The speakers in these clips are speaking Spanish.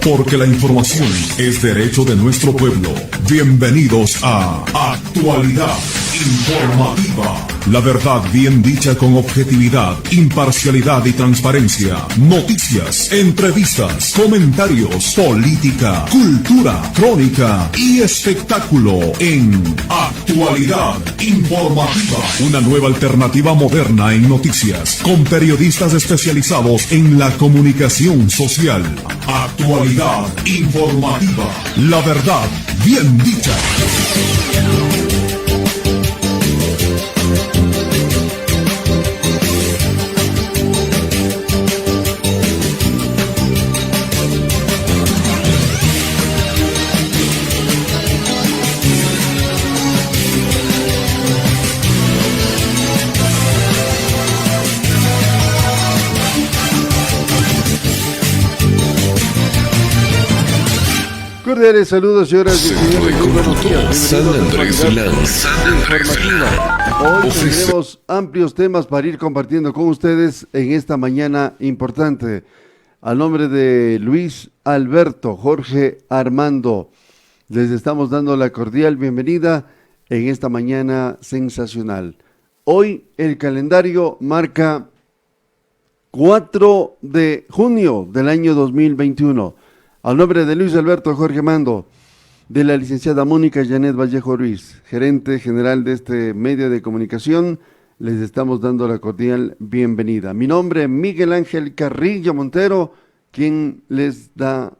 porque la información es derecho de nuestro pueblo. Bienvenidos a Actualidad Informativa. La verdad bien dicha con objetividad, imparcialidad y transparencia. Noticias, entrevistas, comentarios, política, cultura, crónica y espectáculo en Actualidad Informativa. Una nueva alternativa moderna en noticias, con periodistas especializados en la comunicación social. Actualidad Informativa. La verdad bien dicha. Cordiales saludos, señoras y señores. Muy buenos días. San Andrés Land. Hoy tendremos amplios temas para ir compartiendo con ustedes en esta mañana importante. A nombre de Luis Alberto, Jorge Armando, les estamos dando la cordial bienvenida en esta mañana sensacional. Hoy el calendario marca 4 de junio del año 2021. Al nombre de Luis Alberto Jorge Mando, de la licenciada Mónica Janet Vallejo Ruiz, gerente general de este medio de comunicación, les estamos dando la cordial bienvenida. Mi nombre es Miguel Ángel Carrillo Montero, quien les da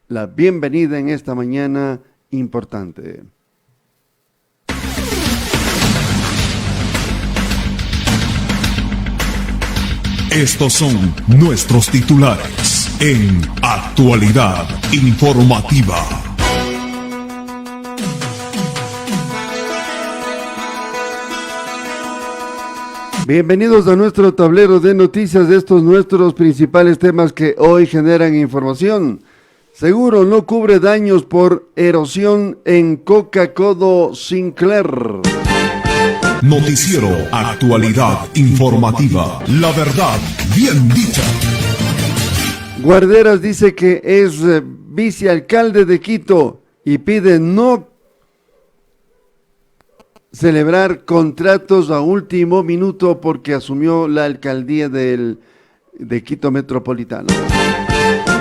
la bienvenida en esta mañana importante. Estos son nuestros titulares en Actualidad Informativa. Bienvenidos a nuestro tablero de noticias de estos nuestros principales temas que hoy generan información. Seguro no cubre daños por erosión en Coca-Codo Sinclair. Noticiero Actualidad Informativa. La verdad bien dicha. Guarderas dice que es vicealcalde de Quito y pide no celebrar contratos a último minuto porque asumió la alcaldía de Quito Metropolitano.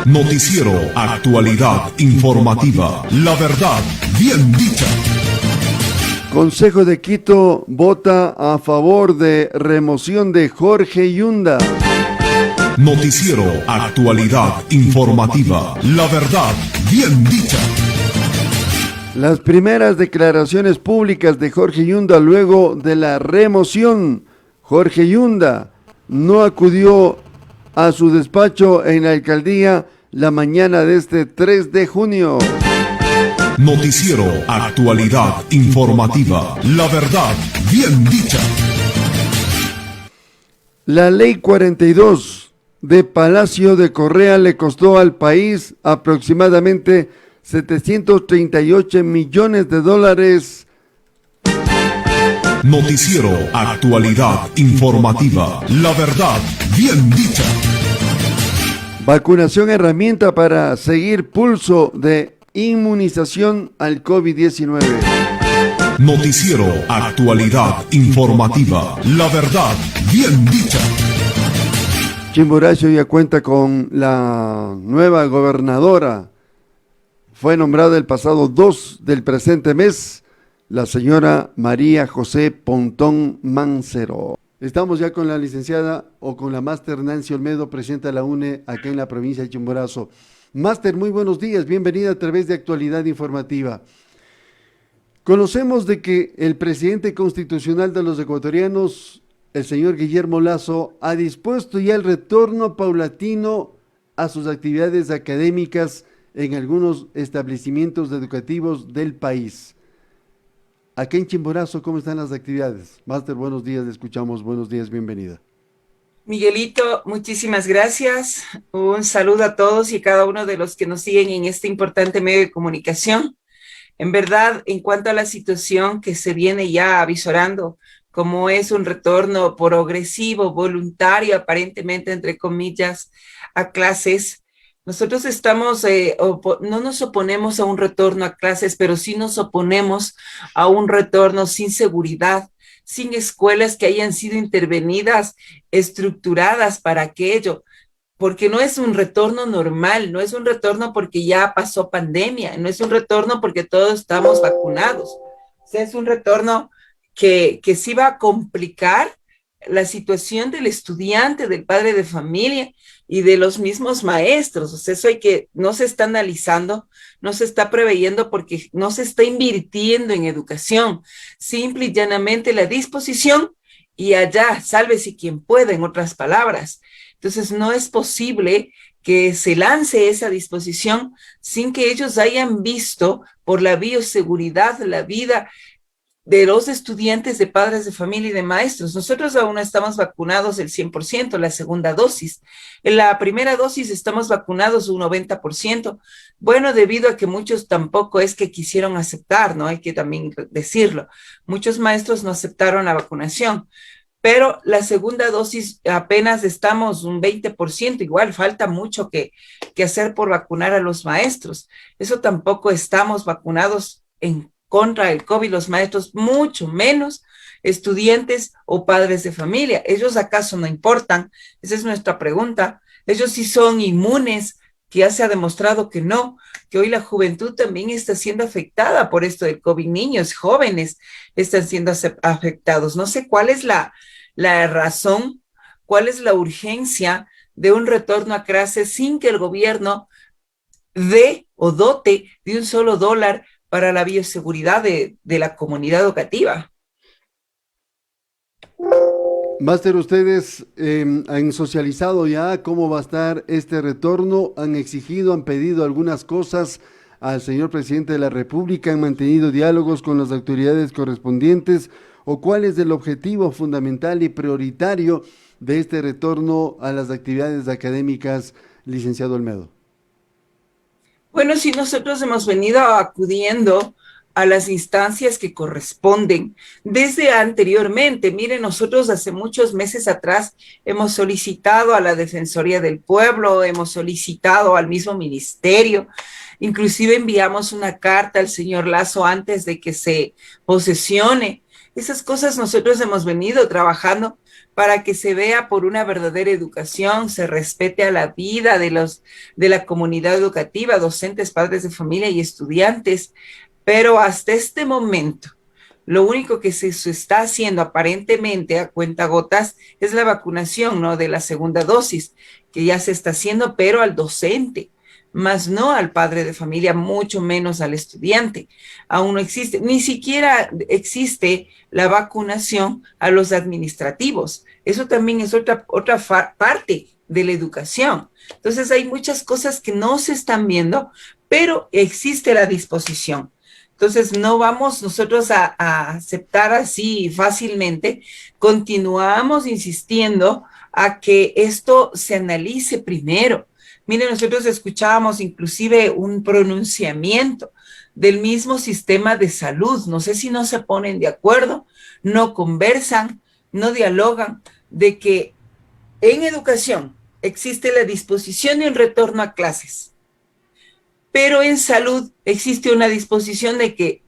Noticiero Actualidad Informativa. La verdad bien dicha. Consejo de Quito vota a favor de remoción de Jorge Yunda. Noticiero Actualidad Informativa. La verdad bien dicha. Las primeras declaraciones públicas de Jorge Yunda luego de la remoción. Jorge Yunda no acudió a su despacho en la alcaldía la mañana de este 3 de junio. Noticiero Actualidad Informativa. La verdad bien dicha. La ley 42 de Palacio de Correa le costó al país aproximadamente 738 millones de dólares. Noticiero Actualidad Informativa. La verdad bien dicha. Vacunación herramienta para seguir pulso de inmunización al COVID-19. Noticiero Actualidad Informativa. La verdad bien dicha. Chimborazo ya cuenta con la nueva gobernadora. Fue nombrada el pasado 2 del presente mes, la señora María José Pontón Mancero. Estamos ya con la licenciada o con la máster Nancy Olmedo, presidenta de la UNE, acá en la provincia de Chimborazo. Máster, muy buenos días, bienvenida a través de Actualidad Informativa. Conocemos de que el presidente constitucional de los ecuatorianos, el señor Guillermo Lasso, ha dispuesto ya el retorno paulatino a sus actividades académicas en algunos establecimientos educativos del país. Aquí en Chimborazo, ¿cómo están las actividades? Máster, buenos días, le escuchamos, buenos días, bienvenida. Miguelito, muchísimas gracias. Un saludo a todos y cada uno de los que nos siguen en este importante medio de comunicación. En verdad, en cuanto a la situación que se viene ya avisorando, como es un retorno progresivo, voluntario, aparentemente, entre comillas, a clases, Nosotros no nos oponemos a un retorno a clases, pero sí nos oponemos a un retorno sin seguridad, sin escuelas que hayan sido intervenidas, estructuradas para aquello, porque no es un retorno normal, no es un retorno porque ya pasó pandemia, no es un retorno porque todos estamos vacunados. O sea, es un retorno que sí va a complicar la situación del estudiante, del padre de familia y de los mismos maestros. O sea, eso no se está analizando, no se está preveyendo porque no se está invirtiendo en educación. Simple y llanamente la disposición y allá, sálvese quien pueda, en otras palabras. Entonces, no es posible que se lance esa disposición sin que ellos hayan visto por la bioseguridad, la vida de los estudiantes, de padres de familia y de maestros. Nosotros aún no estamos vacunados el 100%, la segunda dosis. En la primera dosis estamos vacunados un 90%. Bueno, debido a que muchos tampoco es que quisieron aceptar, ¿no? Hay que también decirlo. Muchos maestros no aceptaron la vacunación. Pero la segunda dosis apenas estamos un 20%, igual falta mucho que hacer por vacunar a los maestros. Eso tampoco estamos vacunados en contra del COVID, los maestros mucho menos, estudiantes o padres de familia. ¿Ellos acaso no importan? Esa es nuestra pregunta. ¿Ellos sí son inmunes? Que ya se ha demostrado que no, que hoy la juventud también está siendo afectada por esto del COVID. Niños, jóvenes están siendo afectados. No sé cuál es la razón, cuál es la urgencia de un retorno a clases sin que el gobierno dé o dote de un solo dólar para la bioseguridad de la comunidad educativa. Máster, ustedes han socializado ya cómo va a estar este retorno, han exigido, han pedido algunas cosas al señor presidente de la República, han mantenido diálogos con las autoridades correspondientes, o cuál es el objetivo fundamental y prioritario de este retorno a las actividades académicas, licenciado Olmedo. Bueno, sí, nosotros hemos venido acudiendo a las instancias que corresponden desde anteriormente. Miren, nosotros hace muchos meses atrás hemos solicitado a la Defensoría del Pueblo, hemos solicitado al mismo ministerio, inclusive enviamos una carta al señor Lazo antes de que se posesione. Esas cosas nosotros hemos venido trabajando para que se vea por una verdadera educación, se respete a la vida de la comunidad educativa, docentes, padres de familia y estudiantes. Pero hasta este momento, lo único que se está haciendo aparentemente a cuentagotas es la vacunación, ¿no?, de la segunda dosis, que ya se está haciendo, pero al docente, más no al padre de familia, mucho menos al estudiante. Aún no existe, ni siquiera existe la vacunación a los administrativos. Eso también es otra parte de la educación. Entonces hay muchas cosas que no se están viendo, pero existe la disposición. Entonces no vamos nosotros a aceptar así fácilmente. Continuamos insistiendo a que esto se analice primero. Miren, nosotros escuchábamos inclusive un pronunciamiento del mismo sistema de salud. No sé si no se ponen de acuerdo, no conversan, no dialogan, de que en educación existe la disposición de un retorno a clases, pero en salud existe una disposición de que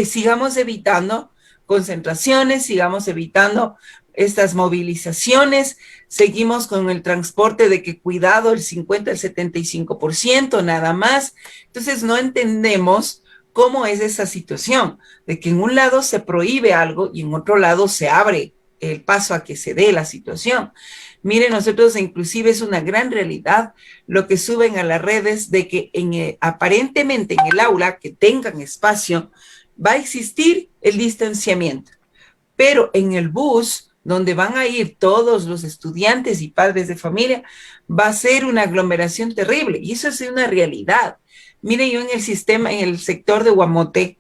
sigamos evitando concentraciones, sigamos evitando estas movilizaciones, seguimos con el transporte de que cuidado el 50, el 75%, nada más. Entonces no entendemos cómo es esa situación, de que en un lado se prohíbe algo y en otro lado se abre el paso a que se dé la situación. Miren, nosotros inclusive es una gran realidad lo que suben a las redes de que aparentemente en el aula que tengan espacio va a existir el distanciamiento, pero en el bus donde van a ir todos los estudiantes y padres de familia va a ser una aglomeración terrible y eso es una realidad. Miren, yo en el sector de Guamote,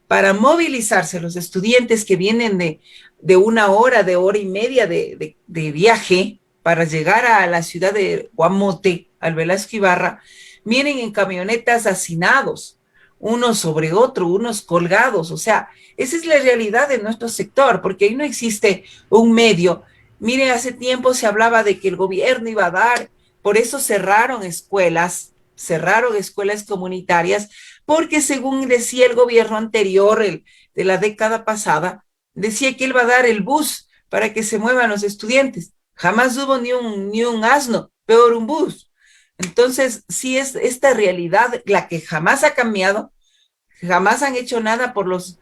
para movilizarse los estudiantes que vienen de una hora y media de viaje, para llegar a la ciudad de Guamote, al Velasco Ibarra, vienen en camionetas hacinados, unos sobre otro, unos colgados. O sea, esa es la realidad de nuestro sector, porque ahí no existe un medio. Mire, hace tiempo se hablaba de que el gobierno iba a dar, por eso cerraron escuelas cerraron escuelas comunitarias porque, según decía el gobierno anterior, el de la década pasada, decía que él va a dar el bus para que se muevan los estudiantes. Jamás hubo ni un asno, peor un bus. Entonces, sí es esta realidad la que jamás ha cambiado, jamás han hecho nada por los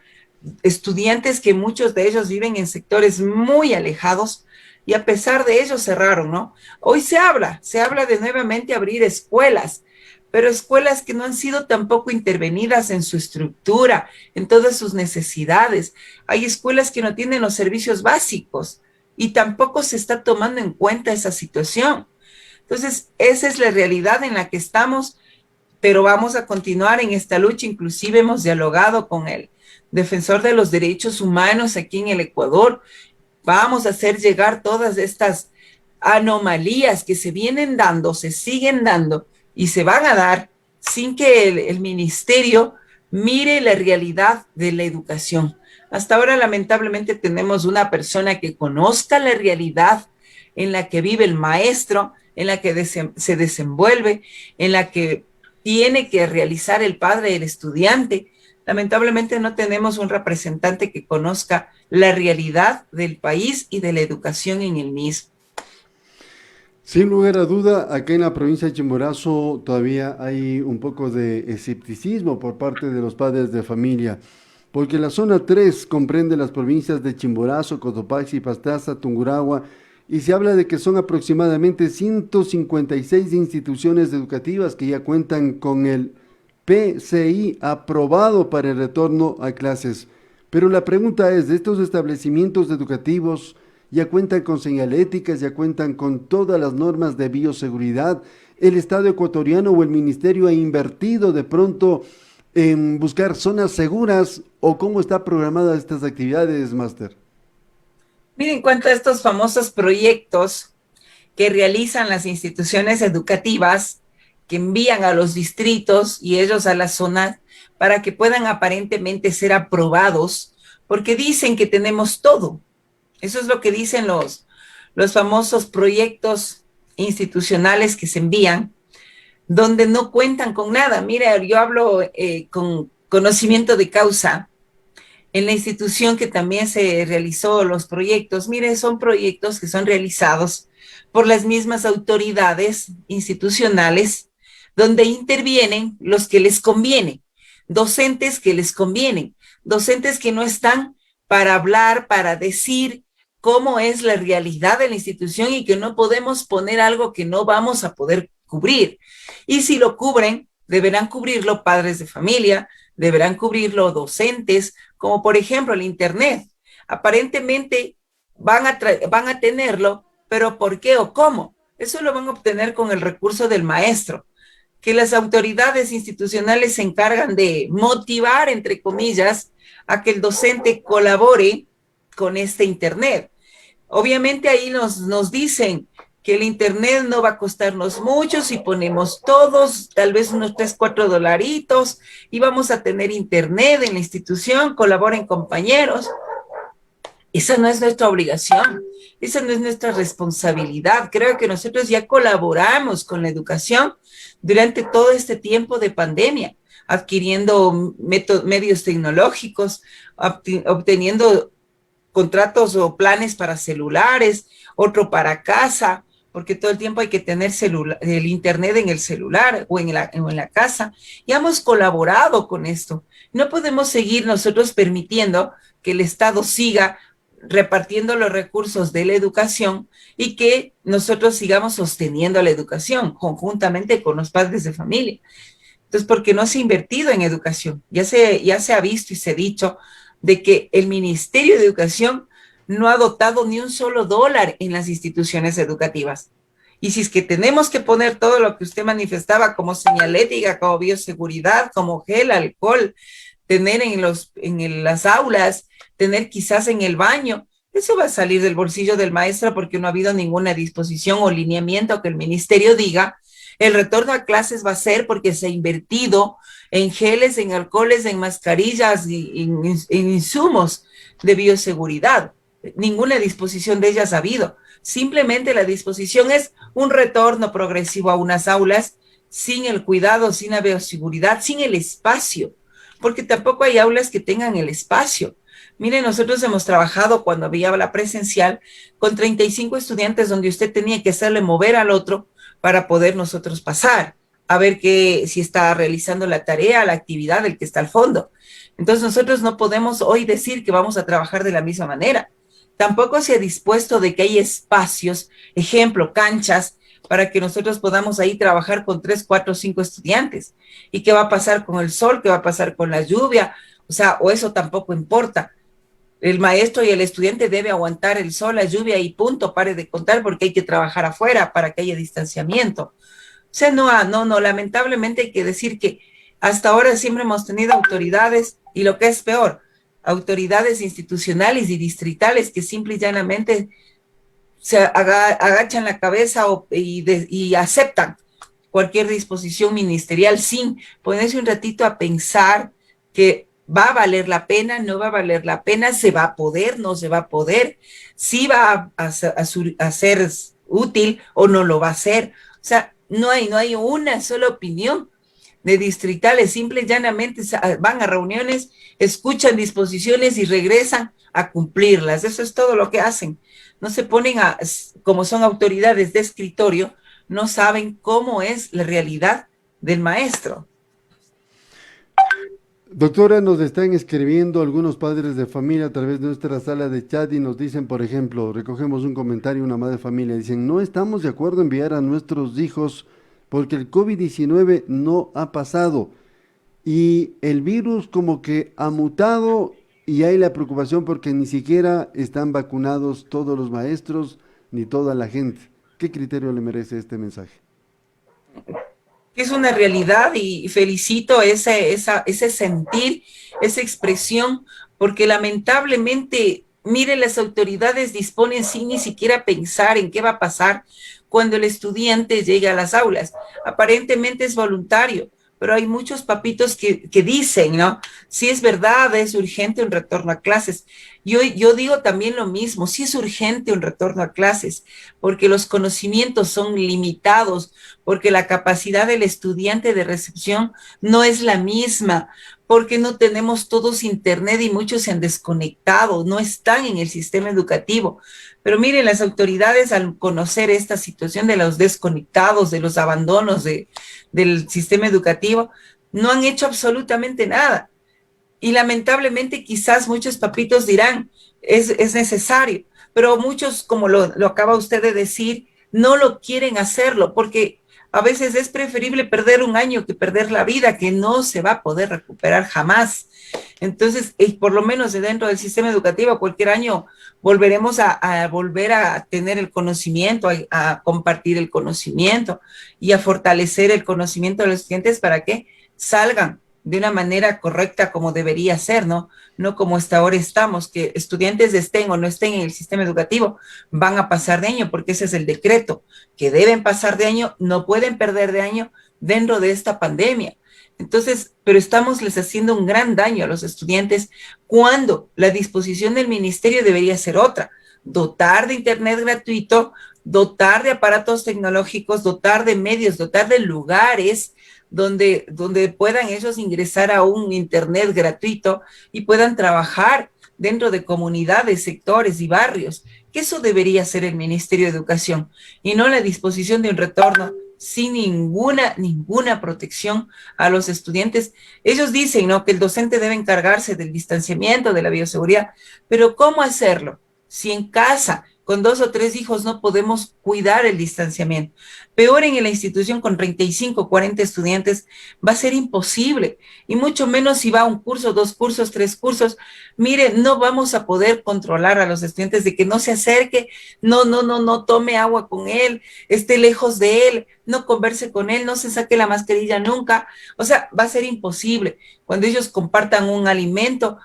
estudiantes, que muchos de ellos viven en sectores muy alejados, y a pesar de ello cerraron, ¿no? Hoy se habla de nuevamente abrir escuelas, pero escuelas que no han sido tampoco intervenidas en su estructura, en todas sus necesidades. Hay escuelas que no tienen los servicios básicos y tampoco se está tomando en cuenta esa situación. Entonces, esa es la realidad en la que estamos, pero vamos a continuar en esta lucha. Inclusive hemos dialogado con el defensor de los derechos humanos aquí en el Ecuador. Vamos a hacer llegar todas estas anomalías que se vienen dando, se siguen dando y se van a dar sin que el ministerio mire la realidad de la educación. Hasta ahora, lamentablemente, tenemos una persona que conozca la realidad en la que vive el maestro, en la que se desenvuelve, en la que tiene que realizar el padre del estudiante. Lamentablemente no tenemos un representante que conozca la realidad del país y de la educación en el mismo. Sin lugar a duda, acá en la provincia de Chimborazo todavía hay un poco de escepticismo por parte de los padres de familia, porque la zona 3 comprende las provincias de Chimborazo, Cotopaxi, Pastaza, Tungurahua, y se habla de que son aproximadamente 156 instituciones educativas que ya cuentan con el PCI aprobado para el retorno a clases. Pero la pregunta es, ¿de estos establecimientos educativos ya cuentan con señaléticas, ya cuentan con todas las normas de bioseguridad? ¿El Estado ecuatoriano o el Ministerio ha invertido de pronto en buscar zonas seguras, o cómo está programadas estas actividades, Máster? Miren, en cuanto a estos famosos proyectos que realizan las instituciones educativas, que envían a los distritos y ellos a la zona para que puedan aparentemente ser aprobados, porque dicen que tenemos todo. Eso es lo que dicen los famosos proyectos institucionales que se envían, donde no cuentan con nada. Mira, yo hablo con conocimiento de causa. En la institución que también se realizó los proyectos, mire, son proyectos que son realizados por las mismas autoridades institucionales, donde intervienen los que les conviene, docentes que les convienen, docentes que no están para hablar, para decir cómo es la realidad de la institución, y que no podemos poner algo que no vamos a poder cubrir. Y si lo cubren, deberán cubrirlo padres de familia, deberán cubrirlo docentes, como por ejemplo el Internet. Aparentemente van a tenerlo, pero ¿por qué o cómo? Eso lo van a obtener con el recurso del maestro, que las autoridades institucionales se encargan de motivar, entre comillas, a que el docente colabore con este Internet. Obviamente ahí nos dicen que el Internet no va a costarnos mucho si ponemos todos, tal vez unos 3, 4 dolaritos, y vamos a tener Internet en la institución, colaboren compañeros. Esa no es nuestra obligación, esa no es nuestra responsabilidad. Creo que nosotros ya colaboramos con la educación durante todo este tiempo de pandemia, adquiriendo medios tecnológicos, obteniendo contratos o planes para celulares, otro para casa, porque todo el tiempo hay que tener el Internet en el celular o en la casa. Y hemos colaborado con esto. No podemos seguir nosotros permitiendo que el Estado siga repartiendo los recursos de la educación y que nosotros sigamos sosteniendo la educación conjuntamente con los padres de familia. Entonces, porque no se ha invertido en educación. Ya se ha visto y se ha dicho de que el Ministerio de Educación no ha dotado ni un solo dólar en las instituciones educativas. Y si es que tenemos que poner todo lo que usted manifestaba como señalética, como bioseguridad, como gel, alcohol, tener en las aulas, tener quizás en el baño, eso va a salir del bolsillo del maestro, porque no ha habido ninguna disposición o lineamiento que el ministerio diga el retorno a clases va a ser porque se ha invertido en geles, en alcoholes, en mascarillas y en insumos de bioseguridad. Ninguna disposición de ellas ha habido. Simplemente la disposición es un retorno progresivo a unas aulas sin el cuidado, sin la bioseguridad, sin el espacio, porque tampoco hay aulas que tengan el espacio. Miren, nosotros hemos trabajado cuando había la presencial con 35 estudiantes donde usted tenía que hacerle mover al otro para poder nosotros pasar, a ver si está realizando la tarea, la actividad del que está al fondo. Entonces nosotros no podemos hoy decir que vamos a trabajar de la misma manera. Tampoco se ha dispuesto de que hay espacios, ejemplo, canchas, para que nosotros podamos ahí trabajar con 3, 4, 5 estudiantes. ¿Y qué va a pasar con el sol? ¿Qué va a pasar con la lluvia? O sea, o eso tampoco importa. El maestro y el estudiante debe aguantar el sol, la lluvia y punto, pare de contar porque hay que trabajar afuera para que haya distanciamiento. O sea, no, lamentablemente hay que decir que hasta ahora siempre hemos tenido autoridades y lo que es peor, autoridades institucionales y distritales que simple y llanamente se agachan la cabeza y aceptan cualquier disposición ministerial sin ponerse un ratito a pensar que va a valer la pena, no va a valer la pena, se va a poder, no se va a poder, si va a ser útil o no lo va a ser. O sea, no hay una sola opinión de distritales, simple y llanamente van a reuniones, escuchan disposiciones y regresan a cumplirlas. Eso es todo lo que hacen. No se ponen como son autoridades de escritorio, no saben cómo es la realidad del maestro. Doctora, nos están escribiendo algunos padres de familia a través de nuestra sala de chat y nos dicen, por ejemplo, recogemos un comentario, una madre de familia, dicen, no estamos de acuerdo en enviar a nuestros hijos porque el COVID-19 no ha pasado y el virus como que ha mutado y hay la preocupación porque ni siquiera están vacunados todos los maestros ni toda la gente. ¿Qué criterio le merece este mensaje? Es una realidad y felicito ese sentir, esa expresión, porque lamentablemente, mire, las autoridades disponen sin ni siquiera pensar en qué va a pasar cuando el estudiante llega a las aulas. Aparentemente es voluntario, pero hay muchos papitos que dicen, ¿no? Si es verdad, es urgente un retorno a clases. Yo digo también lo mismo, sí es urgente un retorno a clases, porque los conocimientos son limitados, porque la capacidad del estudiante de recepción no es la misma, porque no tenemos todos internet y muchos se han desconectado, no están en el sistema educativo. Pero miren, las autoridades al conocer esta situación de los desconectados, de los abandonos del sistema educativo, no han hecho absolutamente nada. Y lamentablemente quizás muchos papitos dirán, es necesario, pero muchos, como lo acaba usted de decir, no lo quieren hacerlo, porque a veces es preferible perder un año que perder la vida, que no se va a poder recuperar jamás. Entonces, por lo menos dentro del sistema educativo, cualquier año volveremos a volver a tener el conocimiento, a compartir el conocimiento y a fortalecer el conocimiento de los estudiantes para que salgan de una manera correcta como debería ser, ¿no? No como hasta ahora estamos, que estudiantes estén o no estén en el sistema educativo, van a pasar de año, porque ese es el decreto, que deben pasar de año, no pueden perder de año dentro de esta pandemia. Entonces, pero estamos les haciendo un gran daño a los estudiantes cuando la disposición del ministerio debería ser otra, dotar de internet gratuito, dotar de aparatos tecnológicos, dotar de medios, dotar de lugares donde puedan ellos ingresar a un internet gratuito y puedan trabajar dentro de comunidades, sectores y barrios, que eso debería ser el Ministerio de Educación y no la disposición de un retorno sin ninguna protección a los estudiantes. Ellos dicen, ¿no?, que el docente debe encargarse del distanciamiento, de la bioseguridad, pero ¿cómo hacerlo? Si en casa, con 2 o 3 hijos, no podemos cuidar el distanciamiento. Peor en la institución con 35, 40 estudiantes, va a ser imposible. Y mucho menos si va a un curso, 2 cursos, 3 cursos. Mire, no vamos a poder controlar a los estudiantes de que no se acerque, no tome agua con él, esté lejos de él, no converse con él, no se saque la mascarilla nunca. O sea, va a ser imposible. Cuando ellos compartan un alimento,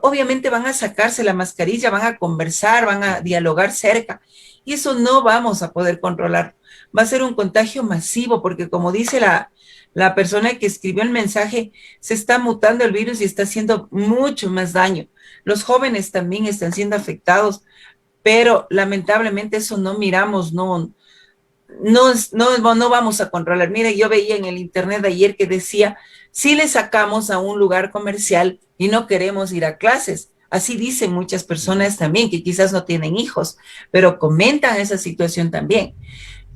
obviamente van a sacarse la mascarilla, van a conversar, van a dialogar cerca. Y eso no vamos a poder controlar. Va a ser un contagio masivo porque, como dice la persona que escribió el mensaje, se está mutando el virus y está haciendo mucho más daño. Los jóvenes también están siendo afectados, pero lamentablemente eso no miramos, no no vamos a controlar. Mire, yo veía en el internet ayer que decía, si le sacamos a un lugar comercial y no queremos ir a clases. Así dicen muchas personas también que quizás no tienen hijos, pero comentan esa situación también.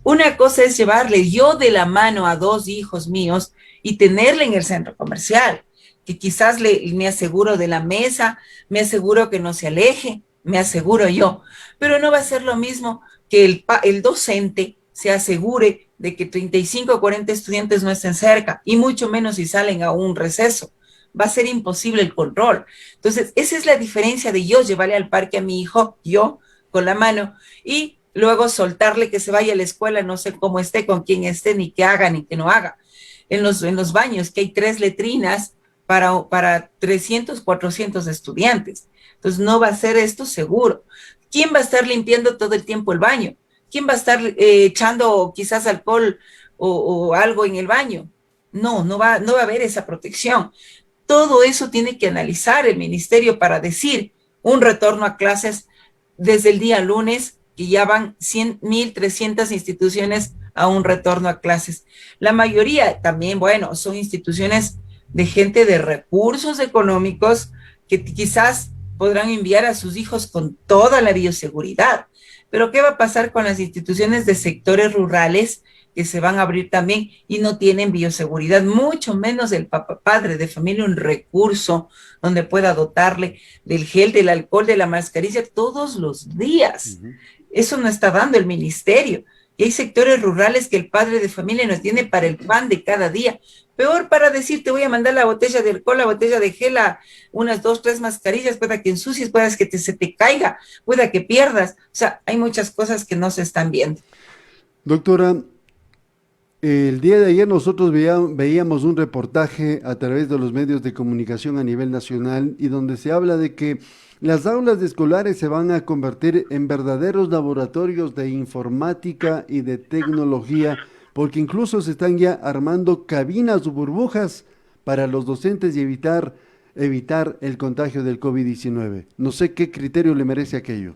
Una cosa es llevarle yo de la mano a 2 hijos míos y tenerle en el centro comercial, que quizás me aseguro de la mesa, me aseguro que no se aleje, me aseguro yo, pero no va a ser lo mismo que el docente se asegure de que 35 o 40 estudiantes no estén cerca, y mucho menos si salen a un receso. Va a ser imposible el control. Entonces, esa es la diferencia de yo llevarle al parque a mi hijo, yo, con la mano, y luego soltarle que se vaya a la escuela, no sé cómo esté, con quién esté, ni qué haga, ni qué no haga. En los baños, que hay 3 letrinas para 300, 400 estudiantes. Entonces, no va a ser esto seguro. ¿Quién va a estar limpiando todo el tiempo el baño? ¿Quién va a estar echando quizás alcohol o algo en el baño? No va a haber esa protección. Todo eso tiene que analizar el ministerio para decir un retorno a clases desde el día lunes, que ya van 100.300 instituciones a un retorno a clases. La mayoría también, bueno, son instituciones de gente de recursos económicos que quizás podrán enviar a sus hijos con toda la bioseguridad. Pero ¿qué va a pasar con las instituciones de sectores rurales que se van a abrir también y no tienen bioseguridad? Mucho menos el padre de familia, un recurso donde pueda dotarle del gel, del alcohol, de la mascarilla todos los días. Eso no está dando el ministerio. Y hay sectores rurales que el padre de familia no tiene para el pan de cada día. Peor para decir, te voy a mandar la botella de alcohol, la botella de gel, unas 2, 3 mascarillas, pueda que ensucies, pueda que se te caiga, pueda que pierdas. O sea, hay muchas cosas que no se están viendo. Doctora, el día de ayer nosotros veíamos un reportaje a través de los medios de comunicación a nivel nacional y donde se habla de que las aulas escolares se van a convertir en verdaderos laboratorios de informática y de tecnología, porque incluso se están ya armando cabinas o burbujas para los docentes y evitar el contagio del COVID-19. No sé qué criterio le merece aquello.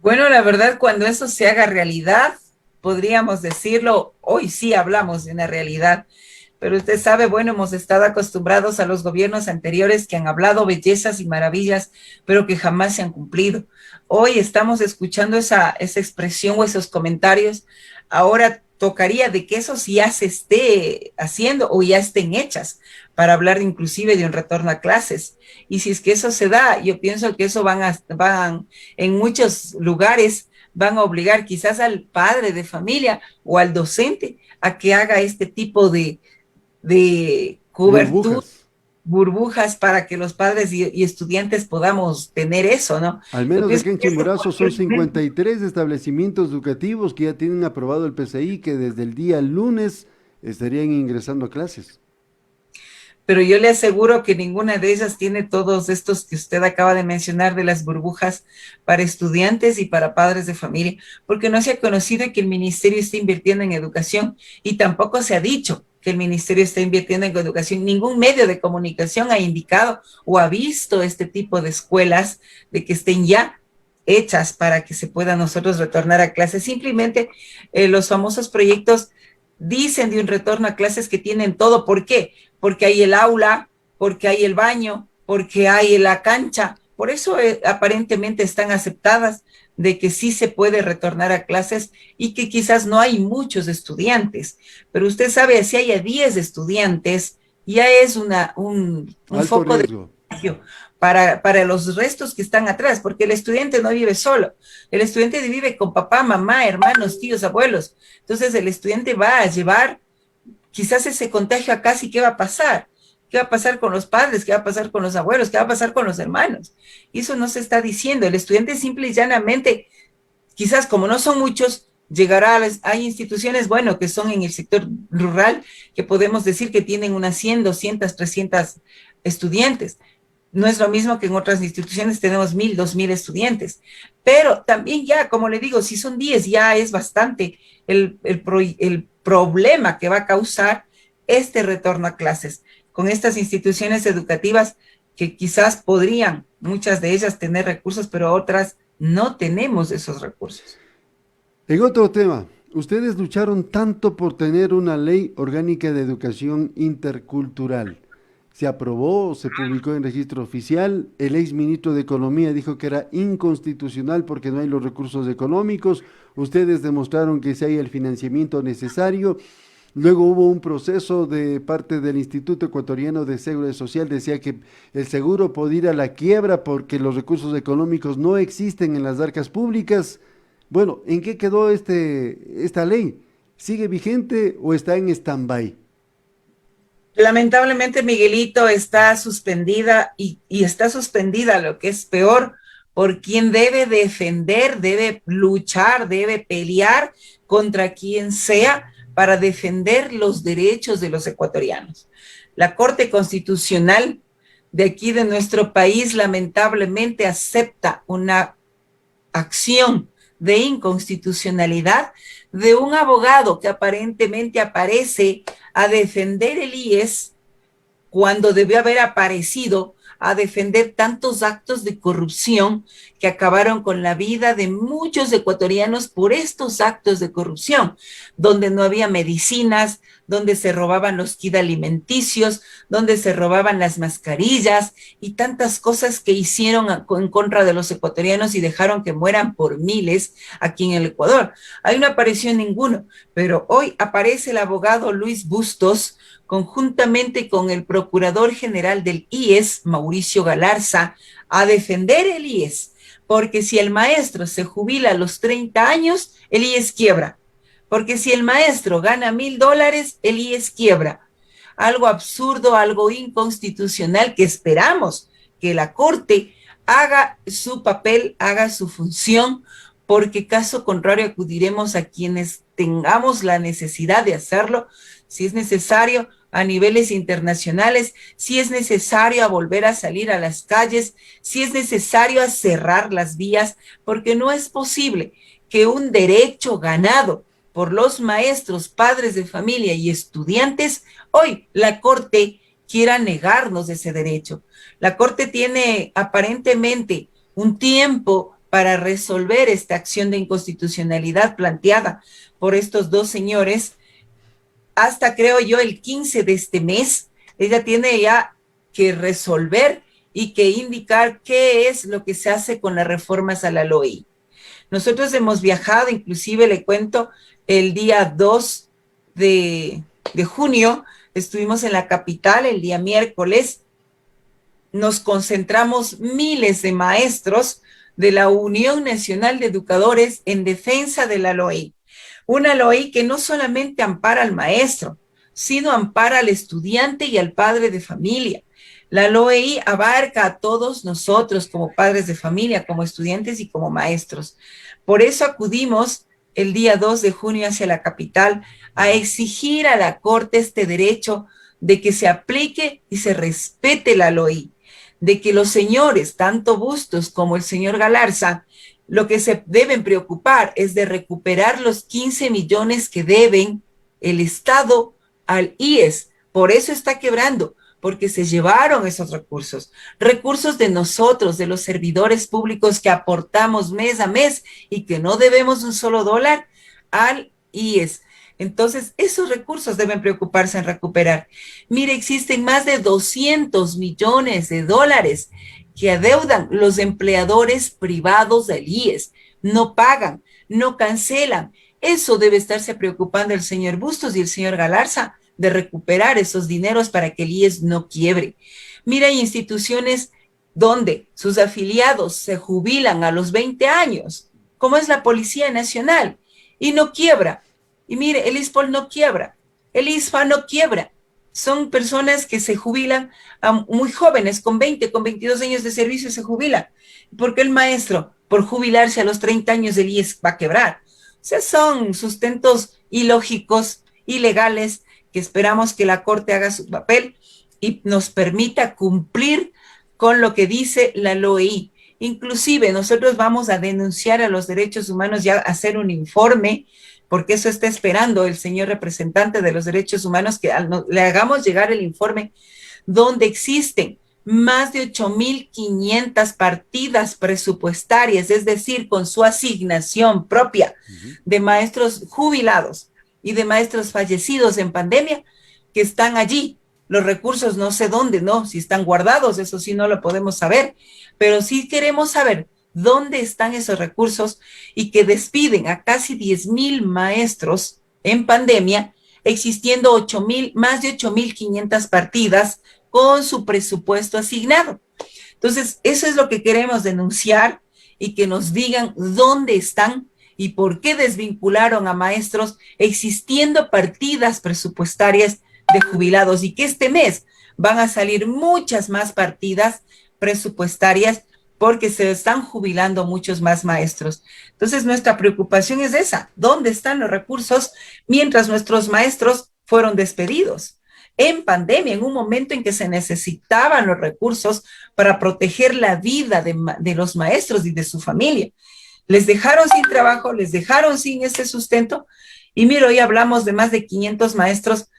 Bueno, la verdad, cuando eso se haga realidad, podríamos decirlo, hoy sí hablamos de una realidad, pero usted sabe, bueno, hemos estado acostumbrados a los gobiernos anteriores que han hablado bellezas y maravillas, pero que jamás se han cumplido. Hoy estamos escuchando esa expresión o esos comentarios. Ahora tocaría de que eso ya se esté haciendo o ya estén hechas para hablar inclusive de un retorno a clases. Y si es que eso se da, yo pienso que eso van en muchos lugares, van a obligar quizás al padre de familia o al docente a que haga este tipo de cobertura, burbujas para que los padres y estudiantes podamos tener eso, ¿no? Al menos aquí en Chimborazo son 53 establecimientos educativos que ya tienen aprobado el PCI, que desde el día lunes estarían ingresando a clases. Pero yo le aseguro que ninguna de ellas tiene todos estos que usted acaba de mencionar de las burbujas para estudiantes y para padres de familia, porque no se ha conocido que el ministerio está invirtiendo en educación y tampoco se ha dicho que el ministerio está invirtiendo en educación. Ningún medio de comunicación ha indicado o ha visto este tipo de escuelas de que estén ya hechas para que se pueda nosotros retornar a clases. Simplemente los famosos proyectos dicen de un retorno a clases que tienen todo. ¿Por qué? Porque hay el aula, porque hay el baño, porque hay la cancha. Por eso aparentemente están aceptadas de que sí se puede retornar a clases y que quizás no hay muchos estudiantes. Pero usted sabe, si hay 10 estudiantes, ya es un foco de contagio para los restos que están atrás, porque el estudiante no vive solo, el estudiante vive con papá, mamá, hermanos, tíos, abuelos. Entonces el estudiante va a llevar quizás ese contagio a casa. ¿Y qué va a pasar? ¿Qué va a pasar con los padres? ¿Qué va a pasar con los abuelos? ¿Qué va a pasar con los hermanos? Y eso no se está diciendo. El estudiante simple y llanamente, quizás como no son muchos, llegará hay instituciones, bueno, que son en el sector rural, que podemos decir que tienen unas 100, 200, 300 estudiantes. No es lo mismo que en otras instituciones tenemos 1,000, 2,000 estudiantes. Pero también ya, como le digo, si son 10, ya es bastante el problema que va a causar este retorno a clases con estas instituciones educativas que quizás podrían, muchas de ellas, tener recursos, pero otras no tenemos esos recursos. En otro tema, ustedes lucharon tanto por tener una ley orgánica de educación intercultural. Se aprobó, se publicó en registro oficial. El ex ministro de Economía dijo que era inconstitucional porque no hay los recursos económicos. Ustedes demostraron que sí hay el financiamiento necesario. Luego hubo un proceso de parte del Instituto Ecuatoriano de Seguridad Social, decía que el seguro podía ir a la quiebra porque los recursos económicos no existen en las arcas públicas. Bueno, ¿en qué quedó esta ley? ¿Sigue vigente o está en stand-by? Lamentablemente, Miguelito, está suspendida y está suspendida, lo que es peor, por quien debe defender, debe luchar, debe pelear contra quien sea para defender los derechos de los ecuatorianos. La Corte Constitucional de aquí de nuestro país lamentablemente acepta una acción de inconstitucionalidad de un abogado que aparentemente aparece a defender el IES cuando debió haber aparecido a defender tantos actos de corrupción que acabaron con la vida de muchos ecuatorianos por estos actos de corrupción, donde no había medicinas, donde se robaban los kits alimenticios, donde se robaban las mascarillas y tantas cosas que hicieron en contra de los ecuatorianos y dejaron que mueran por miles aquí en el Ecuador. Ahí no apareció ninguno, pero hoy aparece el abogado Luis Bustos conjuntamente con el procurador general del IES, Mauricio Galarza, a defender el IES, porque si el maestro se jubila a los 30 años, el IES quiebra, porque si el maestro gana $1,000, el IES quiebra. Algo absurdo, algo inconstitucional que esperamos que la Corte haga su papel, haga su función, porque caso contrario acudiremos a quienes tengamos la necesidad de hacerlo, si es necesario a niveles internacionales, si es necesario a volver a salir a las calles, si es necesario a cerrar las vías, porque no es posible que un derecho ganado por los maestros, padres de familia y estudiantes, hoy la Corte quiera negarnos ese derecho. La Corte tiene aparentemente un tiempo para resolver esta acción de inconstitucionalidad planteada por estos dos señores, hasta creo yo el 15 de este mes. Ella tiene ya que resolver y que indicar qué es lo que se hace con las reformas a la LOI. Nosotros hemos viajado, inclusive le cuento, el día 2 de junio, estuvimos en la capital el día miércoles, nos concentramos miles de maestros de la Unión Nacional de Educadores en defensa de la LOI. Una LOI que no solamente ampara al maestro, sino ampara al estudiante y al padre de familia. La LOI abarca a todos nosotros como padres de familia, como estudiantes y como maestros. Por eso acudimos el día 2 de junio hacia la capital a exigir a la Corte este derecho de que se aplique y se respete la LOI, de que los señores, tanto Bustos como el señor Galarza, lo que se deben preocupar es de recuperar los 15 millones que deben el Estado al IES. Por eso está quebrando, porque se llevaron esos recursos, recursos de nosotros, de los servidores públicos que aportamos mes a mes y que no debemos un solo dólar al IES. Entonces, esos recursos deben preocuparse en recuperar. Mire, existen más de 200 millones de dólares que adeudan los empleadores privados del IES. No pagan, no cancelan. Eso debe estarse preocupando el señor Bustos y el señor Galarza, de recuperar esos dineros para que el IES no quiebre. Mira, hay instituciones donde sus afiliados se jubilan a los 20 años, como es la Policía Nacional, y no quiebra. Y mire, el ISPOL no quiebra, el ISFA no quiebra. Son personas que se jubilan muy jóvenes, con 20, con 22 años de servicio se jubilan. ¿Por qué el maestro, por jubilarse a los 30 años del IES, va a quebrar? O sea, son sustentos ilógicos, ilegales, que esperamos que la Corte haga su papel y nos permita cumplir con lo que dice la LOI. Inclusive nosotros vamos a denunciar a los derechos humanos y a hacer un informe, porque eso está esperando el señor representante de los derechos humanos, que le hagamos llegar el informe donde existen más de 8.500 partidas presupuestarias, es decir, con su asignación propia de maestros jubilados y de maestros fallecidos en pandemia que están allí. Los recursos no sé dónde, no, si están guardados, eso sí no lo podemos saber, pero sí queremos saber dónde están esos recursos y que despiden a casi 10.000 maestros en pandemia, existiendo más de 8.500 partidas con su presupuesto asignado. Entonces, eso es lo que queremos denunciar y que nos digan dónde están y por qué desvincularon a maestros existiendo partidas presupuestarias de jubilados y que este mes van a salir muchas más partidas presupuestarias porque se están jubilando muchos más maestros. Entonces, nuestra preocupación es esa, ¿dónde están los recursos mientras nuestros maestros fueron despedidos? En pandemia, en un momento en que se necesitaban los recursos para proteger la vida de los maestros y de su familia. Les dejaron sin trabajo, les dejaron sin ese sustento. Y mira, hoy hablamos de más de 500 maestros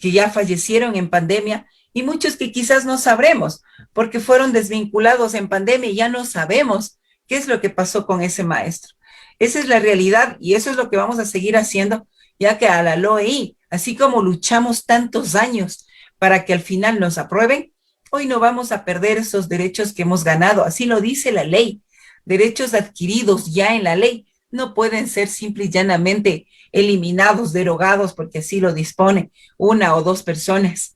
que ya fallecieron en pandemia y muchos que quizás no sabremos porque fueron desvinculados en pandemia y ya no sabemos qué es lo que pasó con ese maestro. Esa es la realidad y eso es lo que vamos a seguir haciendo, ya que a la LOEI, así como luchamos tantos años para que al final nos aprueben, hoy no vamos a perder esos derechos que hemos ganado. Así lo dice la ley. Derechos adquiridos ya en la ley no pueden ser simple y llanamente eliminados, derogados, porque así lo dispone una o dos personas.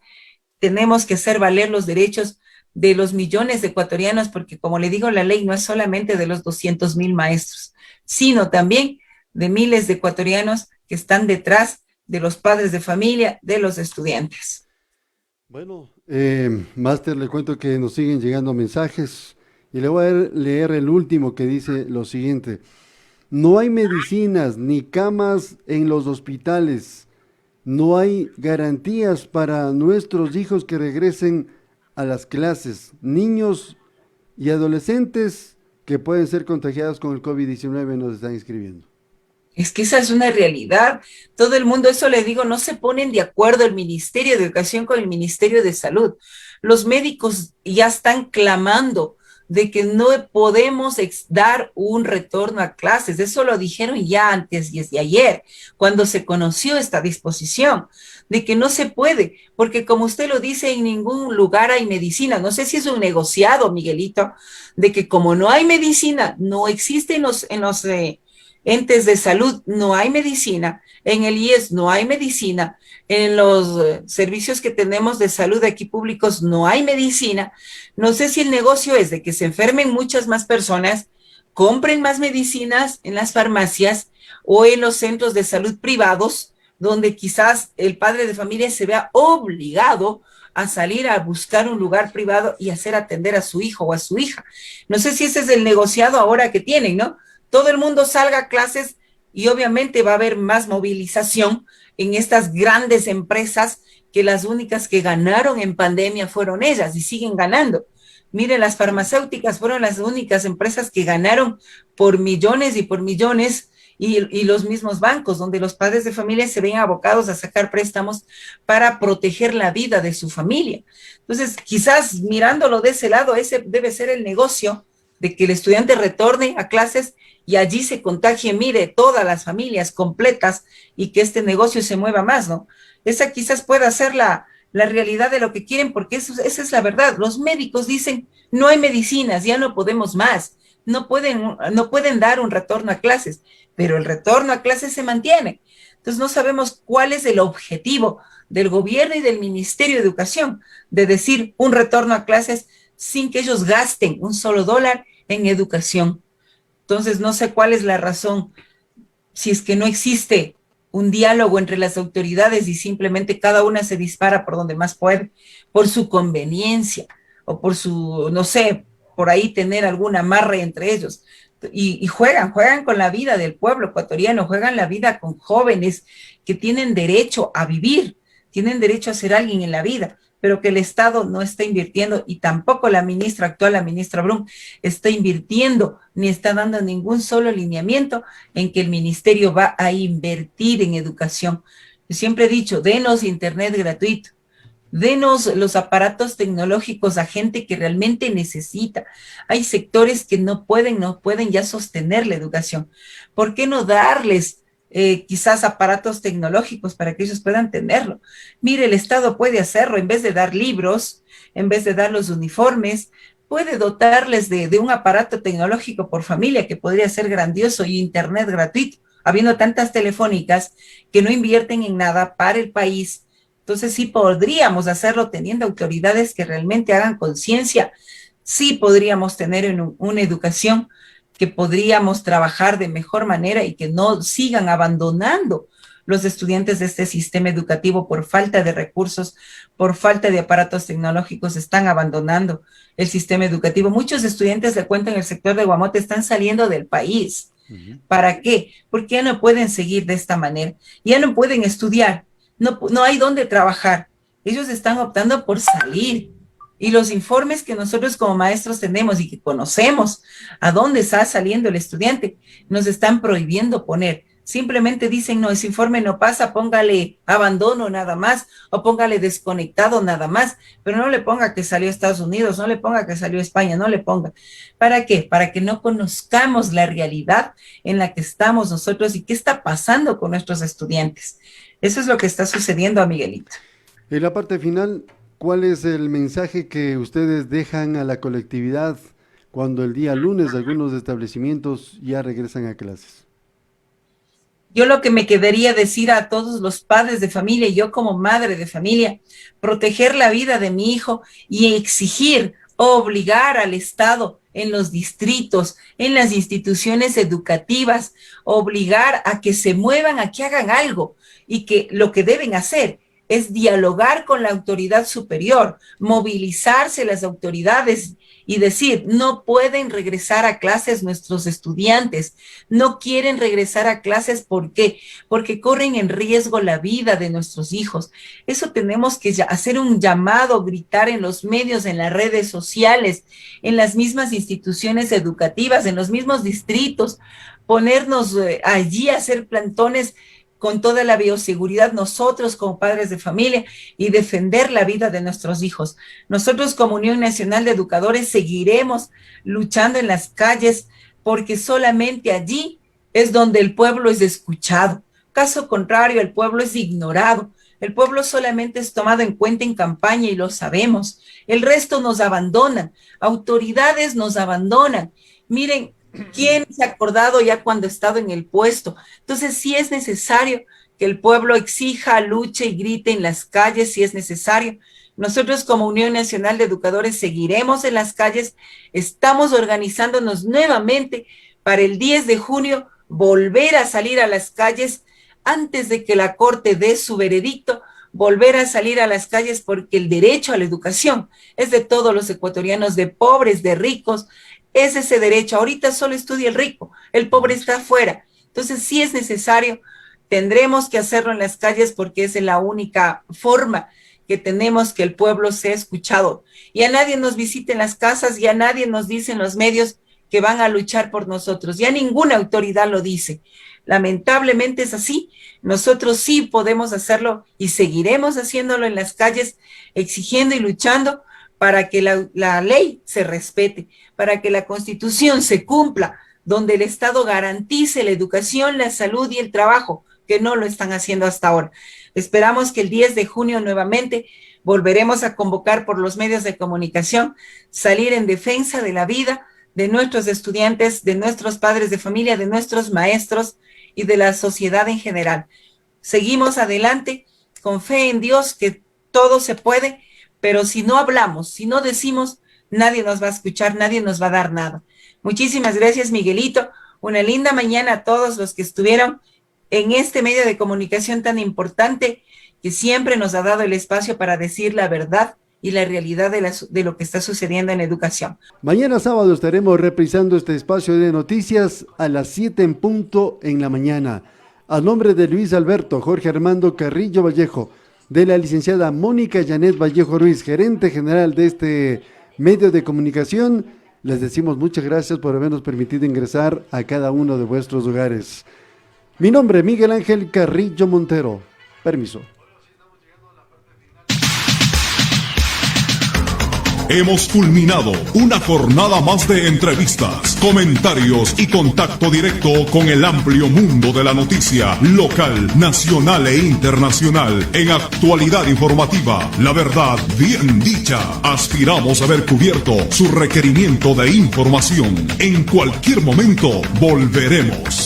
Tenemos que hacer valer los derechos de los millones de ecuatorianos, porque como le digo, la ley no es solamente de los 200.000 maestros, sino también de miles de ecuatorianos que están detrás de los padres de familia, de los estudiantes. Bueno, Máster, le cuento que nos siguen llegando mensajes y le voy a leer el último que dice lo siguiente. No hay medicinas ni camas en los hospitales. No hay garantías para nuestros hijos que regresen a las clases. Niños y adolescentes que pueden ser contagiados con el COVID-19 nos están escribiendo. Es que esa es una realidad. Todo el mundo, eso le digo, no se ponen de acuerdo el Ministerio de Educación con el Ministerio de Salud. Los médicos ya están clamando de que no podemos dar un retorno a clases. Eso lo dijeron ya antes de ayer, cuando se conoció esta disposición, de que no se puede, porque como usted lo dice, en ningún lugar hay medicina. No sé si es un negociado, Miguelito, de que como no hay medicina, no existe en los entes de salud, no hay medicina, en el IES no hay medicina, en los servicios que tenemos de salud aquí públicos no hay medicina. No sé si el negocio es de que se enfermen muchas más personas, compren más medicinas en las farmacias o en los centros de salud privados, donde quizás el padre de familia se vea obligado a salir a buscar un lugar privado y hacer atender a su hijo o a su hija. No sé si ese es el negociado ahora que tienen, ¿no? Todo el mundo salga a clases y obviamente va a haber más movilización en estas grandes empresas que las únicas que ganaron en pandemia fueron ellas y siguen ganando. Miren, las farmacéuticas fueron las únicas empresas que ganaron por millones y por millones y los mismos bancos, donde los padres de familia se ven abocados a sacar préstamos para proteger la vida de su familia. Entonces, quizás mirándolo de ese lado, ese debe ser el negocio de que el estudiante retorne a clases y allí se contagie, mire, todas las familias completas y que este negocio se mueva más, ¿no? Esa quizás pueda ser la realidad de lo que quieren, porque esa es la verdad. Los médicos dicen, no hay medicinas, ya no podemos más, no pueden dar un retorno a clases, pero el retorno a clases se mantiene. Entonces no sabemos cuál es el objetivo del gobierno y del Ministerio de Educación de decir un retorno a clases sin que ellos gasten un solo dólar en educación. Entonces, no sé cuál es la razón, si es que no existe un diálogo entre las autoridades y simplemente cada una se dispara por donde más puede, por su conveniencia o por su, no sé, por ahí tener algún amarre entre ellos. Y juegan con la vida del pueblo ecuatoriano, juegan la vida con jóvenes que tienen derecho a vivir, tienen derecho a ser alguien en la vida, pero que el Estado no está invirtiendo y tampoco la ministra actual, la ministra Blum, está invirtiendo ni está dando ningún solo lineamiento en que el ministerio va a invertir en educación. Yo siempre he dicho, denos internet gratuito, denos los aparatos tecnológicos a gente que realmente necesita. Hay sectores que no pueden ya sostener la educación. ¿Por qué no darles quizás aparatos tecnológicos para que ellos puedan tenerlo? Mire, el Estado puede hacerlo, en vez de dar libros, en vez de dar los uniformes, puede dotarles de un aparato tecnológico por familia que podría ser grandioso, y internet gratuito, habiendo tantas telefónicas que no invierten en nada para el país. Entonces sí podríamos hacerlo teniendo autoridades que realmente hagan conciencia. Sí podríamos tener una educación que podríamos trabajar de mejor manera y que no sigan abandonando los estudiantes de este sistema educativo por falta de recursos, por falta de aparatos tecnológicos. Están abandonando el sistema educativo. Muchos estudiantes, de cuento, en el sector de Guamote están saliendo del país. ¿Para qué? Porque ya no pueden seguir de esta manera, ya no pueden estudiar, no hay dónde trabajar. Ellos están optando por salir. Y los informes que nosotros como maestros tenemos y que conocemos a dónde está saliendo el estudiante, nos están prohibiendo poner. Simplemente dicen, no, ese informe no pasa, póngale abandono nada más, o póngale desconectado nada más, pero no le ponga que salió a Estados Unidos, no le ponga que salió a España, no le ponga. ¿Para qué? Para que no conozcamos la realidad en la que estamos nosotros y qué está pasando con nuestros estudiantes. Eso es lo que está sucediendo, Miguelito. En la parte final, ¿cuál es el mensaje que ustedes dejan a la colectividad cuando el día lunes algunos establecimientos ya regresan a clases? Yo lo que me quedaría decir a todos los padres de familia, y yo como madre de familia, proteger la vida de mi hijo y exigir, obligar al Estado en los distritos, en las instituciones educativas, obligar a que se muevan, a que hagan algo, y que lo que deben hacer es dialogar con la autoridad superior, movilizarse las autoridades y decir, no pueden regresar a clases nuestros estudiantes, no quieren regresar a clases. ¿Por qué? Porque corren en riesgo la vida de nuestros hijos. Eso tenemos que hacer un llamado, gritar en los medios, en las redes sociales, en las mismas instituciones educativas, en los mismos distritos, ponernos allí a hacer plantones con toda la bioseguridad, nosotros como padres de familia, y defender la vida de nuestros hijos. Nosotros como Unión Nacional de Educadores seguiremos luchando en las calles, porque solamente allí es donde el pueblo es escuchado. Caso contrario, el pueblo es ignorado. El pueblo solamente es tomado en cuenta en campaña y lo sabemos. El resto nos abandonan, autoridades nos abandonan. Miren, ¿quién se ha acordado ya cuando ha estado en el puesto? Entonces sí es necesario que el pueblo exija, luche y grite en las calles si es necesario. Nosotros como Unión Nacional de Educadores seguiremos en las calles, estamos organizándonos nuevamente para el 10 de junio volver a salir a las calles antes de que la Corte dé su veredicto, volver a salir a las calles, porque el derecho a la educación es de todos los ecuatorianos, de pobres, de ricos. Es ese derecho. Ahorita solo estudia el rico, el pobre está afuera. Entonces sí es necesario, tendremos que hacerlo en las calles, porque es la única forma que tenemos que el pueblo sea escuchado. Y a nadie nos visite en las casas, y a nadie nos dice en los medios que van a luchar por nosotros. Ya ninguna autoridad lo dice. Lamentablemente es así. Nosotros sí podemos hacerlo y seguiremos haciéndolo en las calles, exigiendo y luchando para que la ley se respete, para que la Constitución se cumpla, donde el Estado garantice la educación, la salud y el trabajo, que no lo están haciendo hasta ahora. Esperamos que el 10 de junio nuevamente volveremos a convocar por los medios de comunicación, salir en defensa de la vida de nuestros estudiantes, de nuestros padres de familia, de nuestros maestros y de la sociedad en general. Seguimos adelante con fe en Dios, que todo se puede. Pero si no hablamos, si no decimos, nadie nos va a escuchar, nadie nos va a dar nada. Muchísimas gracias, Miguelito. Una linda mañana a todos los que estuvieron en este medio de comunicación tan importante, que siempre nos ha dado el espacio para decir la verdad y la realidad de lo que está sucediendo en educación. Mañana sábado estaremos reprisando este espacio de noticias a las 7 en punto en la mañana. A nombre de Luis Alberto Jorge Armando Carrillo Vallejo, de la licenciada Mónica Janet Vallejo Ruiz, gerente general de este medio de comunicación, les decimos muchas gracias por habernos permitido ingresar a cada uno de vuestros hogares. Mi nombre es Miguel Ángel Carrillo Montero. Permiso. hemos culminado una jornada más de entrevistas, comentarios y contacto directo con el amplio mundo de la noticia local, nacional e internacional. En Actualidad Informativa, la verdad bien dicha. Aspiramos a haber cubierto su requerimiento de información. En cualquier momento volveremos.